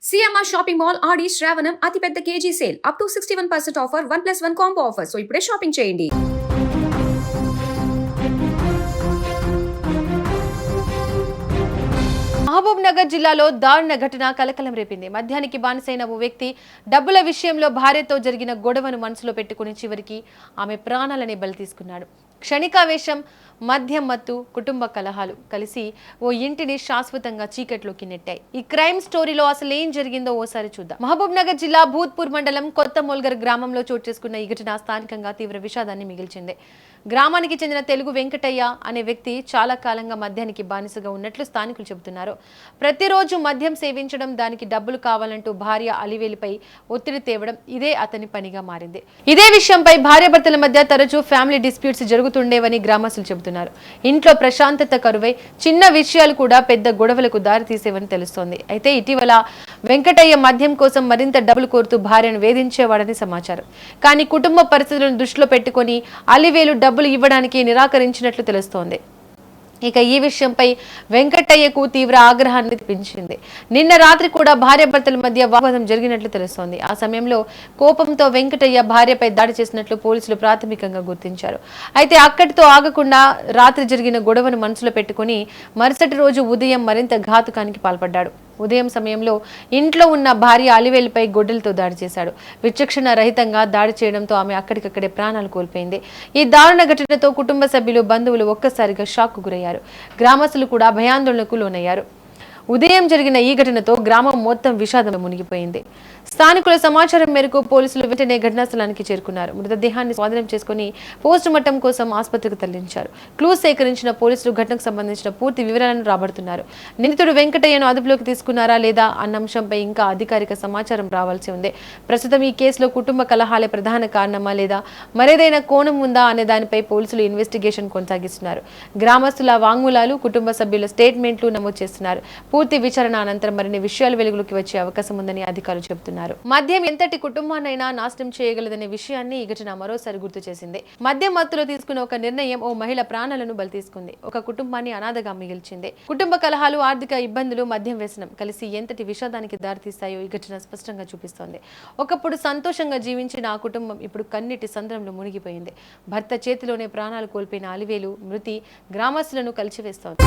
CMR shopping mall ఆడి శ్రావణం అతిపెద్ద KG sale up to 61% offer 1+1 combo offer. So ఇప్పుడే shopping చేయండి. మహబూబ్ నగర్ జిల్లాలో దారుణ ఘటన కలకలం రేపింది. మద్యానికి బానిసైన ఓ వ్యక్తి డబ్బుల విషయంలో భార్యతో జరిగిన గొడవను మనసులో పెట్టుకుని చివరికి ఆమె ప్రాణాలని బలి తీసుకున్నాడు. క్షణికావేశం, మద్యం మత్తు, కుటుంబ కలహాలు కలిసి ఓ ఇంటిని శాశ్వతంగా చీకట్లోకి నెట్టాయి. ఈ క్రైమ్ స్టోరీలో అసలు ఏం జరిగిందో ఓసారి చూద్దాం. మహబూబ్ నగర్ జిల్లా భూత్పూర్ మండలం కొత్త మోల్గర్ గ్రామంలో చోటు చేసుకున్న ఈ ఘటన స్థానికంగా తీవ్ర విషాదాన్ని మిగిల్చింది. గ్రామానికి చెందిన తెలుగు వెంకటయ్య అనే వ్యక్తి చాలా కాలంగా మద్యానికి బానిసగా ఉన్నట్లు స్థానికులు చెబుతున్నారు. ప్రతిరోజు మద్యం సేవించడం, దానికి డబ్బులు కావాలంటూ భార్య అలివేలిపై ఒత్తిడి తేవడం ఇదే అతని పనిగా మారింది. ఇదే విషయంపై భార్యాభర్తల మధ్య తరచూ ఫ్యామిలీ డిస్ప్యూట్స్ జరుగుతుండేవని గ్రామస్తులు చెబుతున్నారు. ఇంట్లో ప్రశాంతత కరువై చిన్న విషయాలు కూడా పెద్ద గొడవలకు దారి తీసేవని తెలుస్తోంది. అయితే ఇటీవల వెంకటయ్య మద్యం కోసం మరింత డబ్బులు కోరుతూ భార్యను వేధించేవాడని సమాచారం. కానీ కుటుంబ పరిస్థితులను దృష్టిలో పెట్టుకుని అలివేలు డబ్బులు ఇవ్వడానికి నిరాకరించినట్లు తెలుస్తోంది. ఇక ఈ విషయంపై వెంకటయ్యకు తీవ్ర ఆగ్రహాన్ని తెప్పించింది. నిన్న రాత్రి కూడా భార్యాభర్తల మధ్య వాగ్వాదం జరిగినట్లు తెలుస్తోంది. ఆ సమయంలో కోపంతో వెంకటయ్య భార్యపై దాడి చేసినట్లు పోలీసులు ప్రాథమికంగా గుర్తించారు. అయితే అక్కడితో ఆగకుండా రాత్రి జరిగిన గొడవను మనసులో పెట్టుకుని మరుసటి రోజు ఉదయం మరింత ఘాతుకానికి పాల్పడ్డాడు. ఉదయం సమయంలో ఇంట్లో ఉన్న భార్య అలివేలిపై గొడ్డలతో దాడి చేశాడు. విచక్షణ రహితంగా దాడి చేయడంతో ఆమె అక్కడికక్కడే ప్రాణాలు కోల్పోయింది. ఈ దారుణ ఘటనతో కుటుంబ సభ్యులు, బంధువులు ఒక్కసారిగా షాక్ గురయ్యారు. గ్రామస్తులు కూడా భయాందోళనకు లోనయ్యారు. ఉదయం జరిగిన ఈ ఘటనతో గ్రామం మొత్తం విషాదంలో మునిగిపోయింది. స్థానికుల సమాచారం మేరకు పోలీసులు వెంటనే ఘటనా స్థలానికి చేరుకున్నారు. మృతదేహాన్ని స్వాధీనం చేసుకుని పోస్ట్ మార్టం కోసం ఆసుపత్రికి తరలించారు. క్లూస్ సేకరించిన పోలీసులు ఘటనకు సంబంధించిన పూర్తి వివరాలను రాబడుతున్నారు. నిందితుడు వెంకటయ్యను అదుపులోకి తీసుకున్నారా లేదా అన్న అంశంపై ఇంకా అధికారిక సమాచారం రావాల్సి ఉంది. ప్రస్తుతం ఈ కేసులో కుటుంబ కలహాలే ప్రధాన కారణమా లేదా మరేదైనా కోణం ఉందా అనే దానిపై పోలీసులు ఇన్వెస్టిగేషన్ కొనసాగిస్తున్నారు. గ్రామస్తుల వాంగ్మూలాలు, కుటుంబ సభ్యుల స్టేట్మెంట్లు నమోదు చేస్తున్నారు. పూర్తి విచారణ అనంతరం మరిన్ని విషయాలు వెలుగులోకి వచ్చే అవకాశం ఉందని అధికారులు చెబుతున్నారు. మద్యం ఎంతటి కుటుంబాన్నైనా నాశనం చేయగలదనే విషయాన్ని ఈ ఘటన మరోసారి గుర్తు చేసింది. మద్యం మత్తులో తీసుకున్న ఒక నిర్ణయం ఓ మహిళ ప్రాణాలను బలి తీసుకుంది. ఒక కుటుంబాన్ని అనాథగా మిగిల్చింది. కుటుంబ కలహాలు, ఆర్థిక ఇబ్బందులు, మద్యం వ్యసనం కలిసి ఎంతటి విషాదానికి దారితీస్తాయో ఈ ఘటన స్పష్టంగా చూపిస్తోంది. ఒకప్పుడు సంతోషంగా జీవించిన ఆ కుటుంబం ఇప్పుడు కన్నీటి సంద్రంలో మునిగిపోయింది. భర్త చేతిలోనే ప్రాణాలు కోల్పోయిన అలివేలు మృతి గ్రామస్తులను కలిచివేస్తోంది.